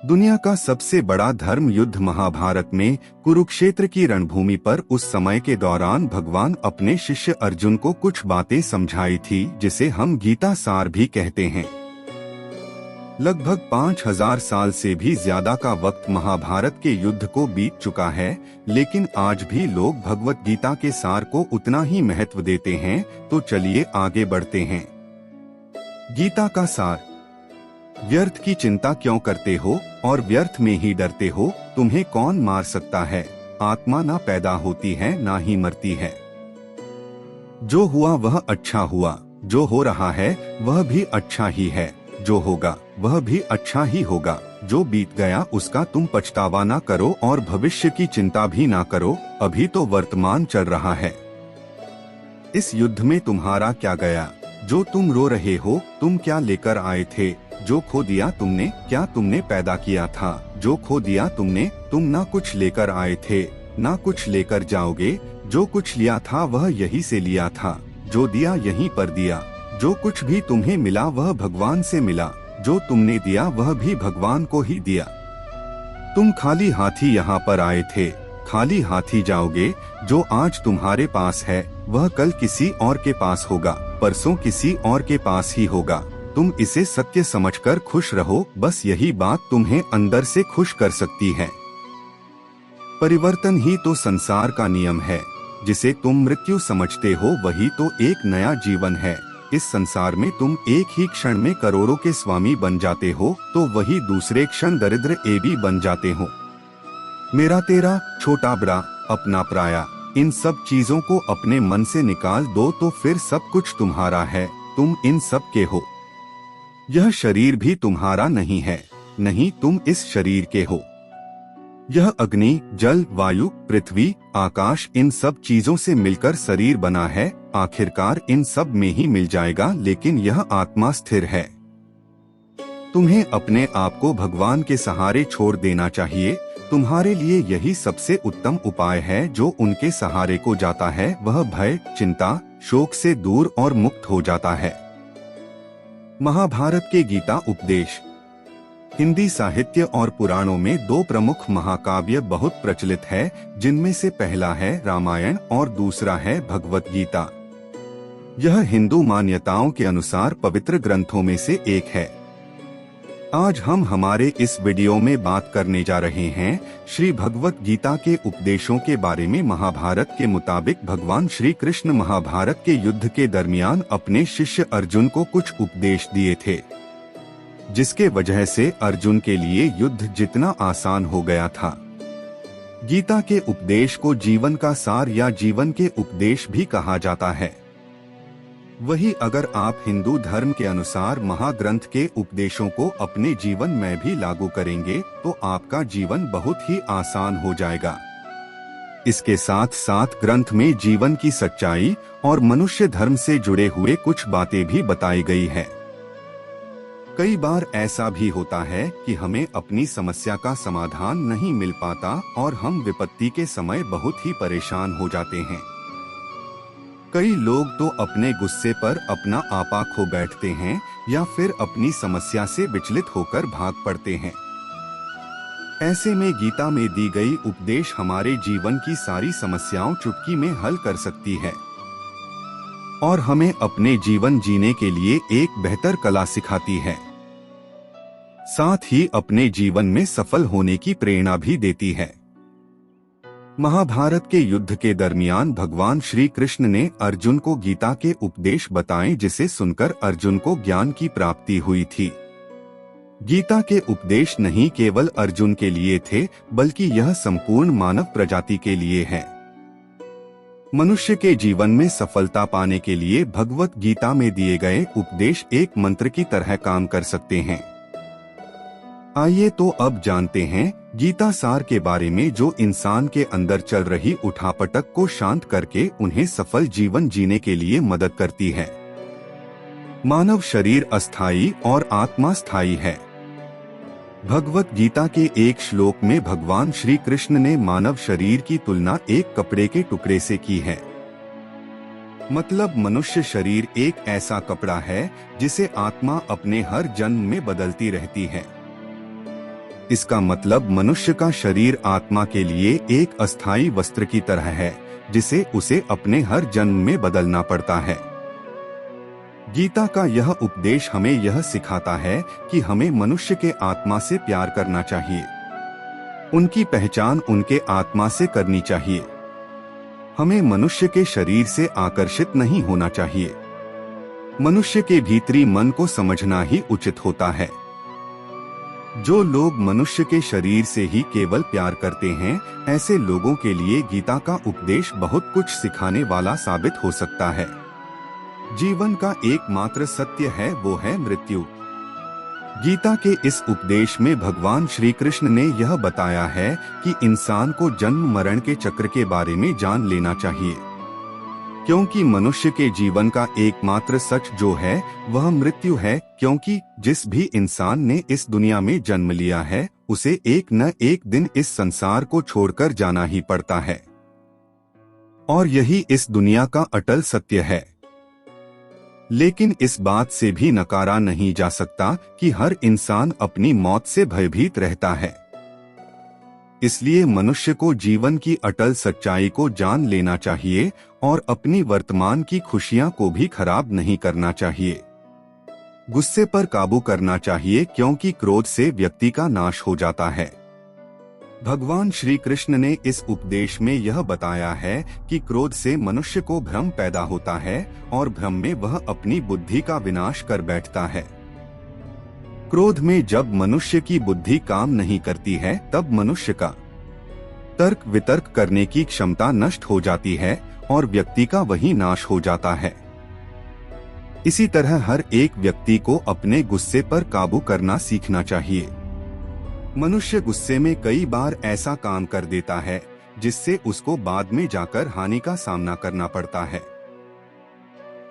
दुनिया का सबसे बड़ा धर्म युद्ध महाभारत में कुरुक्षेत्र की रणभूमि पर उस समय के दौरान भगवान अपने शिष्य अर्जुन को कुछ बातें समझाई थी, जिसे हम गीता सार भी कहते हैं। लगभग 5000 साल से भी ज्यादा का वक्त महाभारत के युद्ध को बीत चुका है, लेकिन आज भी लोग भगवत गीता के सार को उतना ही महत्व देते हैं। तो चलिए आगे बढ़ते हैं। गीता का सार। व्यर्थ की चिंता क्यों करते हो और व्यर्थ में ही डरते हो? तुम्हें कौन मार सकता है? आत्मा ना पैदा होती है ना ही मरती है। जो हुआ वह अच्छा हुआ, जो हो रहा है वह भी अच्छा ही है, जो होगा वह भी अच्छा ही होगा। जो बीत गया उसका तुम पछतावा ना करो और भविष्य की चिंता भी ना करो, अभी तो वर्तमान चल रहा है। इस युद्ध में तुम्हारा क्या गया? जो तुम रो रहे हो, तुम क्या लेकर आए थे? जो खो दिया तुमने, क्या तुमने पैदा किया था? जो खो दिया तुमने, तुम ना कुछ लेकर आए थे ना कुछ लेकर जाओगे। जो कुछ लिया था वह यहीं से लिया था, जो दिया यहीं पर दिया। जो कुछ भी तुम्हें मिला वह भगवान से मिला, जो तुमने दिया वह भी भगवान को ही दिया। तुम खाली हाथी यहाँ पर आए थे, खाली हाथी जाओगे। जो आज तुम्हारे पास है वह कल किसी और के पास होगा, परसों किसी और के पास ही होगा। तुम इसे सत्य समझकर खुश रहो, बस यही बात तुम्हें अंदर से खुश कर सकती है। परिवर्तन ही तो संसार का नियम है। जिसे तुम मृत्यु समझते हो वही तो एक नया जीवन है। इस संसार में तुम एक ही क्षण में करोड़ों के स्वामी बन जाते हो, तो वही दूसरे क्षण दरिद्र एबी बन जाते हो। मेरा तेरा, छोटा बड़ा, अपना पराया, इन सब चीजों को अपने मन से निकाल दो तो फिर सब कुछ तुम्हारा है। तुम इन सब के हो। यह शरीर भी तुम्हारा नहीं है, नहीं तुम इस शरीर के हो। यह अग्नि, जल, वायु, पृथ्वी, आकाश, इन सब चीजों से मिलकर शरीर बना है। आखिरकार इन सब में ही मिल जाएगा, लेकिन यह आत्मा स्थिर है। तुम्हें अपने आप को भगवान के सहारे छोड़ देना चाहिए। तुम्हारे लिए यही सबसे उत्तम उपाय है। जो उनके सहारे को जाता है वह भय, चिंता, शोक से दूर और मुक्त हो जाता है। महाभारत के गीता उपदेश। हिंदी साहित्य और पुराणों में दो प्रमुख महाकाव्य बहुत प्रचलित है, जिनमें से पहला है रामायण और दूसरा है भगवत गीता। यह हिंदू मान्यताओं के अनुसार पवित्र ग्रंथों में से एक है। आज हम हमारे इस वीडियो में बात करने जा रहे हैं श्री भगवत गीता के उपदेशों के बारे में। महाभारत के मुताबिक भगवान श्री कृष्ण महाभारत के युद्ध के दरमियान अपने शिष्य अर्जुन को कुछ उपदेश दिए थे, जिसके वजह से अर्जुन के लिए युद्ध जितना आसान हो गया था। गीता के उपदेश को जीवन का सार या जीवन के उपदेश भी कहा जाता है। वही अगर आप हिंदू धर्म के अनुसार महाग्रंथ के उपदेशों को अपने जीवन में भी लागू करेंगे तो आपका जीवन बहुत ही आसान हो जाएगा। इसके साथ साथ ग्रंथ में जीवन की सच्चाई और मनुष्य धर्म से जुड़े हुए कुछ बातें भी बताई गई है। कई बार ऐसा भी होता है कि हमें अपनी समस्या का समाधान नहीं मिल पाता और हम विपत्ति के समय बहुत ही परेशान हो जाते हैं। कई लोग तो अपने गुस्से पर अपना आपा खो बैठते हैं या फिर अपनी समस्या से विचलित होकर भाग पड़ते हैं। ऐसे में गीता में दी गई उपदेश हमारे जीवन की सारी समस्याओं चुटकी में हल कर सकती है और हमें अपने जीवन जीने के लिए एक बेहतर कला सिखाती है। साथ ही अपने जीवन में सफल होने की प्रेरणा भी देती है। महाभारत के युद्ध के दरमियान भगवान श्री कृष्ण ने अर्जुन को गीता के उपदेश बताए, जिसे सुनकर अर्जुन को ज्ञान की प्राप्ति हुई थी। गीता के उपदेश नहीं केवल अर्जुन के लिए थे, बल्कि यह संपूर्ण मानव प्रजाति के लिए है। मनुष्य के जीवन में सफलता पाने के लिए भगवत गीता में दिए गए उपदेश एक मंत्र की तरह काम कर सकते हैं। आइए तो अब जानते हैं गीता सार के बारे में, जो इंसान के अंदर चल रही उठापटक को शांत करके उन्हें सफल जीवन जीने के लिए मदद करती है। मानव शरीर अस्थायी और आत्मा स्थायी है। भगवत गीता के एक श्लोक में भगवान श्री कृष्ण ने मानव शरीर की तुलना एक कपड़े के टुकड़े से की है। मतलब मनुष्य शरीर एक ऐसा कपड़ा है जिसे आत्मा अपने हर जन्म में बदलती रहती है। इसका मतलब मनुष्य का शरीर आत्मा के लिए एक अस्थायी वस्त्र की तरह है, जिसे उसे अपने हर जन्म में बदलना पड़ता है। गीता का यह उपदेश हमें यह सिखाता है कि हमें मनुष्य के आत्मा से प्यार करना चाहिए। उनकी पहचान उनके आत्मा से करनी चाहिए। हमें मनुष्य के शरीर से आकर्षित नहीं होना चाहिए। मनुष्य के भीतरी मन को समझना ही उचित होता है। जो लोग मनुष्य के शरीर से ही केवल प्यार करते हैं, ऐसे लोगों के लिए गीता का उपदेश बहुत कुछ सिखाने वाला साबित हो सकता है। जीवन का एकमात्र सत्य है, वो है मृत्यु। गीता के इस उपदेश में भगवान श्री कृष्ण ने यह बताया है कि इंसान को जन्म मरण के चक्र के बारे में जान लेना चाहिए, क्योंकि मनुष्य के जीवन का एकमात्र सच जो है वह मृत्यु है। क्योंकि जिस भी इंसान ने इस दुनिया में जन्म लिया है, उसे एक न एक दिन इस संसार को छोड़कर जाना ही पड़ता है, और यही इस दुनिया का अटल सत्य है। लेकिन इस बात से भी नकारा नहीं जा सकता कि हर इंसान अपनी मौत से भयभीत रहता है। इसलिए मनुष्य को जीवन की अटल सच्चाई को जान लेना चाहिए और अपनी वर्तमान की खुशियां को भी खराब नहीं करना चाहिए। गुस्से पर काबू करना चाहिए, क्योंकि क्रोध से व्यक्ति का नाश हो जाता है। भगवान श्री कृष्ण ने इस उपदेश में यह बताया है कि क्रोध से मनुष्य को भ्रम पैदा होता है और भ्रम में वह अपनी बुद्धि का विनाश कर बैठता है। क्रोध में जब मनुष्य की बुद्धि काम नहीं करती है, तब मनुष्य का तर्क वितर्क करने की क्षमता नष्ट हो जाती है और व्यक्ति का वही नाश हो जाता है। इसी तरह हर एक व्यक्ति को अपने गुस्से पर काबू करना सीखना चाहिए। मनुष्य गुस्से में कई बार ऐसा काम कर देता है जिससे उसको बाद में जाकर हानि का सामना करना पड़ता है।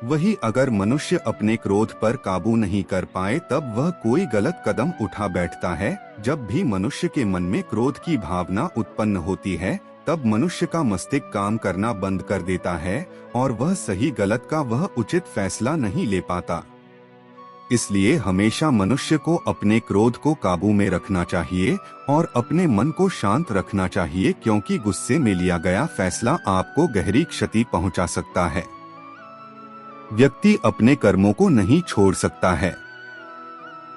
वही अगर मनुष्य अपने क्रोध पर काबू नहीं कर पाए, तब वह कोई गलत कदम उठा बैठता है। जब भी मनुष्य के मन में क्रोध की भावना उत्पन्न होती है, तब मनुष्य का मस्तिष्क काम करना बंद कर देता है और वह सही गलत का वह उचित फैसला नहीं ले पाता। इसलिए हमेशा मनुष्य को अपने क्रोध को काबू में रखना चाहिए और अपने मन को शांत रखना चाहिए, क्योंकि गुस्से में लिया गया फैसला आपको गहरी क्षति पहुंचा सकता है। व्यक्ति अपने कर्मों को नहीं छोड़ सकता है।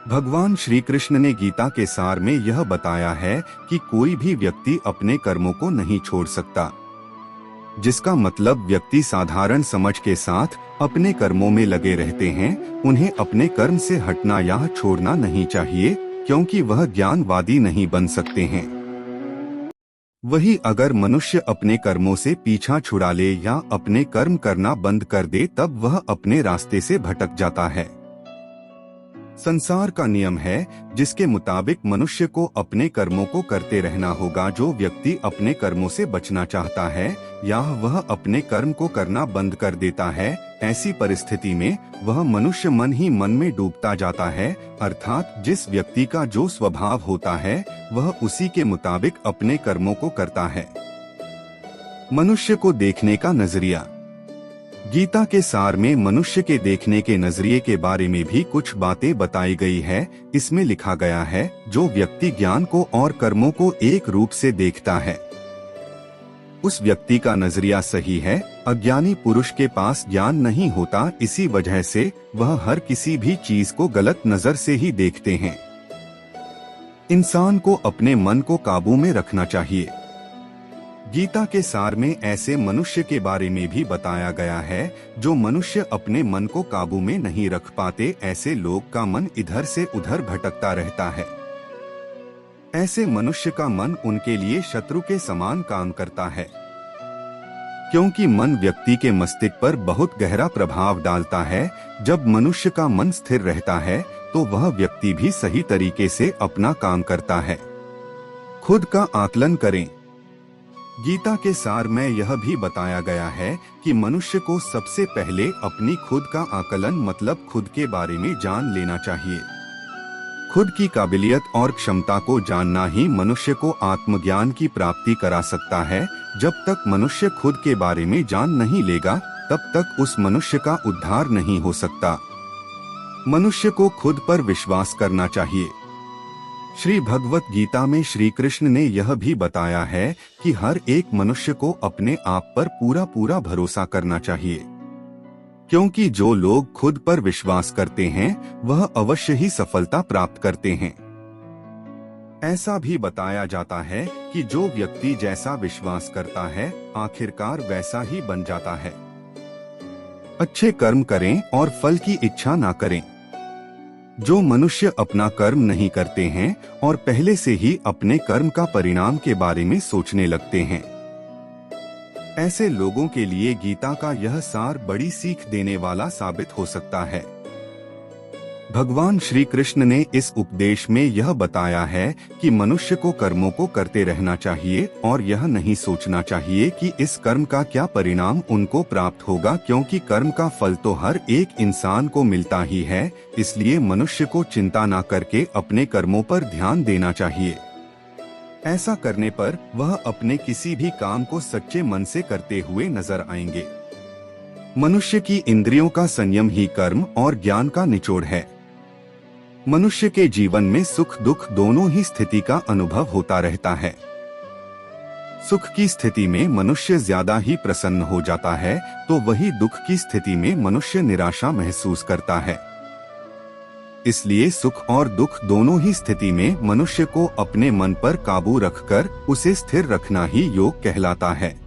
भगवान श्री कृष्ण ने गीता के सार में यह बताया है कि कोई भी व्यक्ति अपने कर्मों को नहीं छोड़ सकता, जिसका मतलब व्यक्ति साधारण समझ के साथ अपने कर्मों में लगे रहते हैं। उन्हें अपने कर्म से हटना या छोड़ना नहीं चाहिए, क्योंकि वह ज्ञानवादी नहीं बन सकते हैं। वही अगर मनुष्य अपने कर्मों से पीछा छुड़ा ले या अपने कर्म करना बंद कर दे, तब वह अपने रास्ते से भटक जाता है। संसार का नियम है जिसके मुताबिक मनुष्य को अपने कर्मों को करते रहना होगा। जो व्यक्ति अपने कर्मों से बचना चाहता है या वह अपने कर्म को करना बंद कर देता है, ऐसी परिस्थिति में वह मनुष्य मन ही मन में डूबता जाता है। अर्थात जिस व्यक्ति का जो स्वभाव होता है, वह उसी के मुताबिक अपने कर्मों को करता है। मनुष्य को देखने का नजरिया। गीता के सार में मनुष्य के देखने के नजरिए के बारे में भी कुछ बातें बताई गई है। इसमें लिखा गया है, जो व्यक्ति ज्ञान को और कर्मों को एक रूप से देखता है, उस व्यक्ति का नजरिया सही है। अज्ञानी पुरुष के पास ज्ञान नहीं होता, इसी वजह से वह हर किसी भी चीज को गलत नजर से ही देखते हैं। इंसान को अपने मन को काबू में रखना चाहिए। गीता के सार में ऐसे मनुष्य के बारे में भी बताया गया है जो मनुष्य अपने मन को काबू में नहीं रख पाते। ऐसे लोग का मन इधर से उधर भटकता रहता है। ऐसे मनुष्य का मन उनके लिए शत्रु के समान काम करता है, क्योंकि मन व्यक्ति के मस्तिष्क पर बहुत गहरा प्रभाव डालता है। जब मनुष्य का मन स्थिर रहता है तो वह व्यक्ति भी सही तरीके से अपना काम करता है। खुद का आकलन करें। गीता के सार में यह भी बताया गया है कि मनुष्य को सबसे पहले अपनी खुद का आकलन मतलब खुद के बारे में जान लेना चाहिए। खुद की काबिलियत और क्षमता को जानना ही मनुष्य को आत्मज्ञान की प्राप्ति करा सकता है। जब तक मनुष्य खुद के बारे में जान नहीं लेगा, तब तक उस मनुष्य का उद्धार नहीं हो सकता। मनुष्य को खुद पर विश्वास करना चाहिए। श्री भगवत गीता में श्री कृष्ण ने यह भी बताया है कि हर एक मनुष्य को अपने आप पर पूरा पूरा भरोसा करना चाहिए, क्योंकि जो लोग खुद पर विश्वास करते हैं वह अवश्य ही सफलता प्राप्त करते हैं। ऐसा भी बताया जाता है कि जो व्यक्ति जैसा विश्वास करता है आखिरकार वैसा ही बन जाता है। अच्छे कर्म करें और फल की इच्छा ना करें। जो मनुष्य अपना कर्म नहीं करते हैं और पहले से ही अपने कर्म का परिणाम के बारे में सोचने लगते हैं, ऐसे लोगों के लिए गीता का यह सार बड़ी सीख देने वाला साबित हो सकता है। भगवान श्री कृष्ण ने इस उपदेश में यह बताया है कि मनुष्य को कर्मों को करते रहना चाहिए और यह नहीं सोचना चाहिए कि इस कर्म का क्या परिणाम उनको प्राप्त होगा, क्योंकि कर्म का फल तो हर एक इंसान को मिलता ही है। इसलिए मनुष्य को चिंता न करके अपने कर्मों पर ध्यान देना चाहिए। ऐसा करने पर वह अपने किसी भी काम को सच्चे मन से करते हुए नजर आएंगे। मनुष्य की इंद्रियों का संयम ही कर्म और ज्ञान का निचोड़ है। मनुष्य के जीवन में सुख दुख दोनों ही स्थिति का अनुभव होता रहता है। सुख की स्थिति में मनुष्य ज्यादा ही प्रसन्न हो जाता है, तो वही दुख की स्थिति में मनुष्य निराशा महसूस करता है। इसलिए सुख और दुख दोनों ही स्थिति में मनुष्य को अपने मन पर काबू रखकर उसे स्थिर रखना ही योग कहलाता है।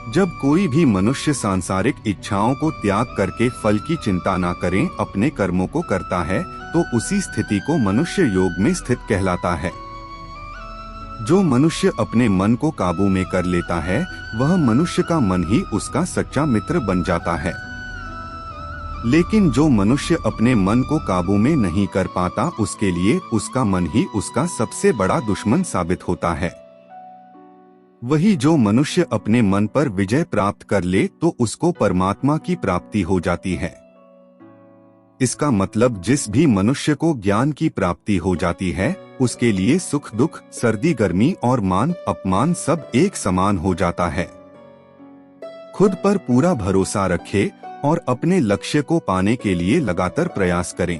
जब कोई भी मनुष्य सांसारिक इच्छाओं को त्याग करके फल की चिंता न करें अपने कर्मों को करता है, तो उसी स्थिति को मनुष्य योग में स्थित कहलाता है। जो मनुष्य अपने मन को काबू में कर लेता है वह मनुष्य का मन ही उसका सच्चा मित्र बन जाता है। लेकिन जो मनुष्य अपने मन को काबू में नहीं कर पाता, उसके लिए उसका मन ही उसका सबसे बड़ा दुश्मन साबित होता है। वही जो मनुष्य अपने मन पर विजय प्राप्त कर ले तो उसको परमात्मा की प्राप्ति हो जाती है। इसका मतलब जिस भी मनुष्य को ज्ञान की प्राप्ति हो जाती है उसके लिए सुख दुख, सर्दी गर्मी और मान अपमान सब एक समान हो जाता है। खुद पर पूरा भरोसा रखे और अपने लक्ष्य को पाने के लिए लगातार प्रयास करें।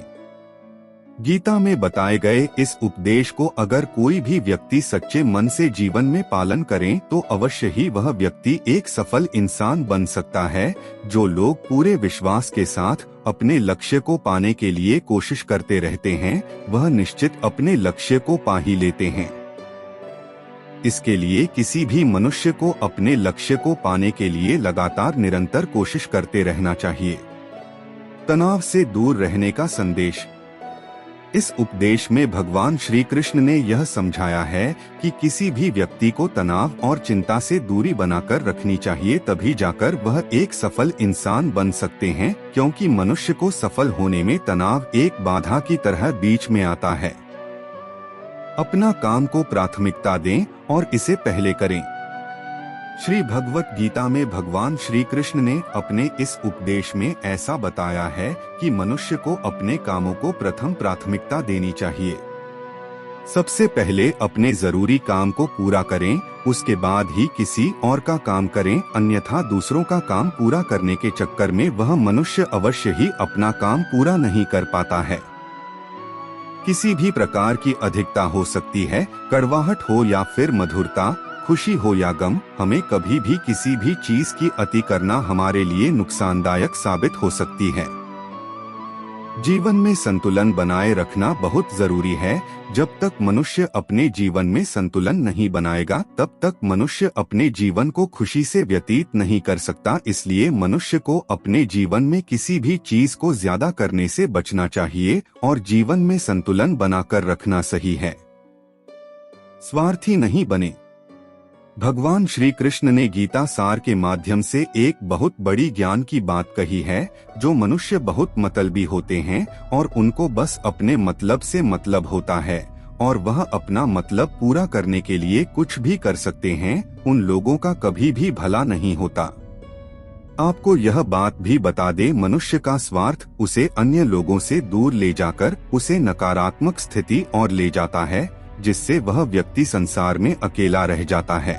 गीता में बताए गए इस उपदेश को अगर कोई भी व्यक्ति सच्चे मन से जीवन में पालन करें तो अवश्य ही वह व्यक्ति एक सफल इंसान बन सकता है। जो लोग पूरे विश्वास के साथ अपने लक्ष्य को पाने के लिए कोशिश करते रहते हैं वह निश्चित अपने लक्ष्य को पा ही लेते हैं। इसके लिए किसी भी मनुष्य को अपने लक्ष्य को पाने के लिए लगातार निरंतर कोशिश करते रहना चाहिए। तनाव से दूर रहने का संदेश। इस उपदेश में भगवान श्री कृष्ण ने यह समझाया है कि किसी भी व्यक्ति को तनाव और चिंता से दूरी बनाकर रखनी चाहिए, तभी जाकर वह एक सफल इंसान बन सकते हैं, क्योंकि मनुष्य को सफल होने में तनाव एक बाधा की तरह बीच में आता है। अपना काम को प्राथमिकता दें और इसे पहले करें। श्री भगवत गीता में भगवान श्री कृष्ण ने अपने इस उपदेश में ऐसा बताया है कि मनुष्य को अपने कामों को प्रथम प्राथमिकता देनी चाहिए। सबसे पहले अपने जरूरी काम को पूरा करें, उसके बाद ही किसी और का काम करें, अन्यथा दूसरों का काम पूरा करने के चक्कर में वह मनुष्य अवश्य ही अपना काम पूरा नहीं कर पाता है। किसी भी प्रकार की अधिकता हो सकती है, कड़वाहट हो या फिर मधुरता, खुशी हो या गम, हमें कभी भी किसी भी चीज की अति करना हमारे लिए नुकसानदायक साबित हो सकती है। जीवन में संतुलन बनाए रखना बहुत जरूरी है। जब तक मनुष्य अपने जीवन में संतुलन नहीं बनाएगा तब तक मनुष्य अपने जीवन को खुशी से व्यतीत नहीं कर सकता। इसलिए मनुष्य को अपने जीवन में किसी भी चीज को ज्यादा करने से बचना चाहिए और जीवन में संतुलन बनाकर रखना सही है। स्वार्थी नहीं बने। भगवान श्री कृष्ण ने गीता सार के माध्यम से एक बहुत बड़ी ज्ञान की बात कही है। जो मनुष्य बहुत मतलबी होते हैं और उनको बस अपने मतलब से मतलब होता है और वह अपना मतलब पूरा करने के लिए कुछ भी कर सकते हैं, उन लोगों का कभी भी भला नहीं होता। आपको यह बात भी बता दे, मनुष्य का स्वार्थ उसे अन्य लोगों से दूर ले जाकर उसे नकारात्मक स्थिति और ले जाता है, जिससे वह व्यक्ति संसार में अकेला रह जाता है।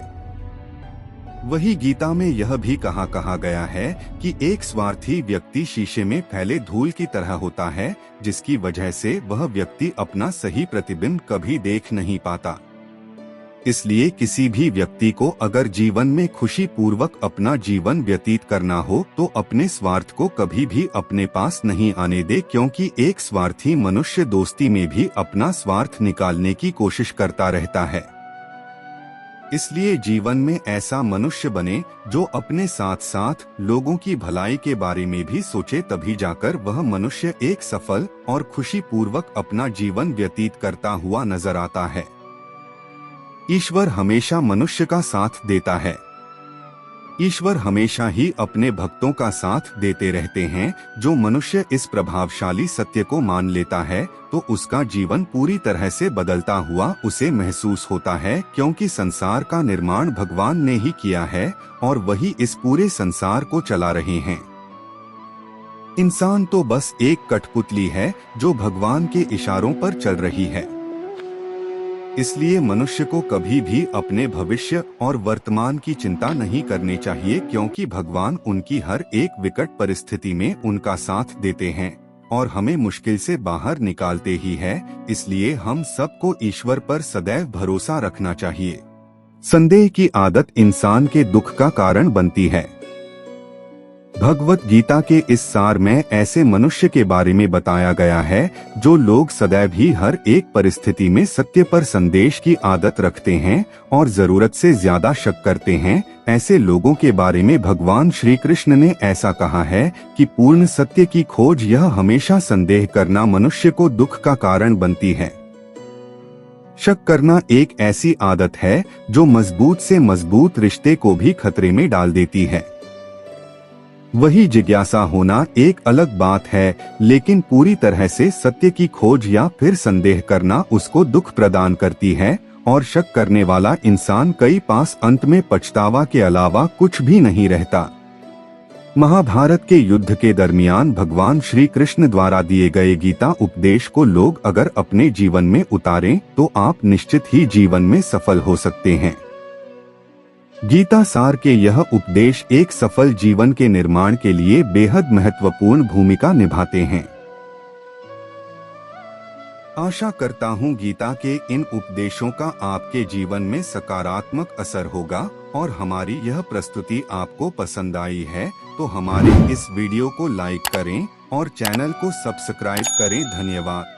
वही गीता में यह भी कहा गया है कि एक स्वार्थी व्यक्ति शीशे में फैले धूल की तरह होता है, जिसकी वजह से वह व्यक्ति अपना सही प्रतिबिंब कभी देख नहीं पाता। इसलिए किसी भी व्यक्ति को अगर जीवन में खुशी पूर्वक अपना जीवन व्यतीत करना हो तो अपने स्वार्थ को कभी भी अपने पास नहीं आने दे, क्योंकि एक स्वार्थी मनुष्य दोस्ती में भी अपना स्वार्थ निकालने की कोशिश करता रहता है। इसलिए जीवन में ऐसा मनुष्य बने जो अपने साथ साथ लोगों की भलाई के बारे में भी सोचे, तभी जाकर वह मनुष्य एक सफल और खुशी पूर्वक अपना जीवन व्यतीत करता हुआ नजर आता है। ईश्वर हमेशा मनुष्य का साथ देता है। ईश्वर हमेशा ही अपने भक्तों का साथ देते रहते हैं। जो मनुष्य इस प्रभावशाली सत्य को मान लेता है तो उसका जीवन पूरी तरह से बदलता हुआ उसे महसूस होता है, क्योंकि संसार का निर्माण भगवान ने ही किया है और वही इस पूरे संसार को चला रहे हैं। इंसान तो बस एक कठपुतली है जो भगवान के इशारों पर चल रही है। इसलिए मनुष्य को कभी भी अपने भविष्य और वर्तमान की चिंता नहीं करनी चाहिए, क्योंकि भगवान उनकी हर एक विकट परिस्थिति में उनका साथ देते हैं और हमें मुश्किल से बाहर निकालते ही है। इसलिए हम सबको ईश्वर पर सदैव भरोसा रखना चाहिए। संदेह की आदत इंसान के दुख का कारण बनती है। भगवत गीता के इस सार में ऐसे मनुष्य के बारे में बताया गया है जो लोग सदैव ही हर एक परिस्थिति में सत्य पर संदेश की आदत रखते हैं और जरूरत से ज्यादा शक करते हैं। ऐसे लोगों के बारे में भगवान श्री कृष्ण ने ऐसा कहा है कि पूर्ण सत्य की खोज यह हमेशा संदेह करना मनुष्य को दुख का कारण बनती है। शक करना एक ऐसी आदत है जो मजबूत से मजबूत रिश्ते को भी खतरे में डाल देती है। वही जिज्ञासा होना एक अलग बात है, लेकिन पूरी तरह से सत्य की खोज या फिर संदेह करना उसको दुख प्रदान करती है और शक करने वाला इंसान कई पास अंत में पछतावा के अलावा कुछ भी नहीं रहता। महाभारत के युद्ध के दरमियान भगवान श्री कृष्ण द्वारा दिए गए गीता उपदेश को लोग अगर अपने जीवन में उतारें तो आप निश्चित ही जीवन में सफल हो सकते हैं। गीता सार के यह उपदेश एक सफल जीवन के निर्माण के लिए बेहद महत्वपूर्ण भूमिका निभाते हैं। आशा करता हूँ गीता के इन उपदेशों का आपके जीवन में सकारात्मक असर होगा और हमारी यह प्रस्तुति आपको पसंद आई है तो हमारे इस वीडियो को लाइक करें और चैनल को सब्सक्राइब करें। धन्यवाद।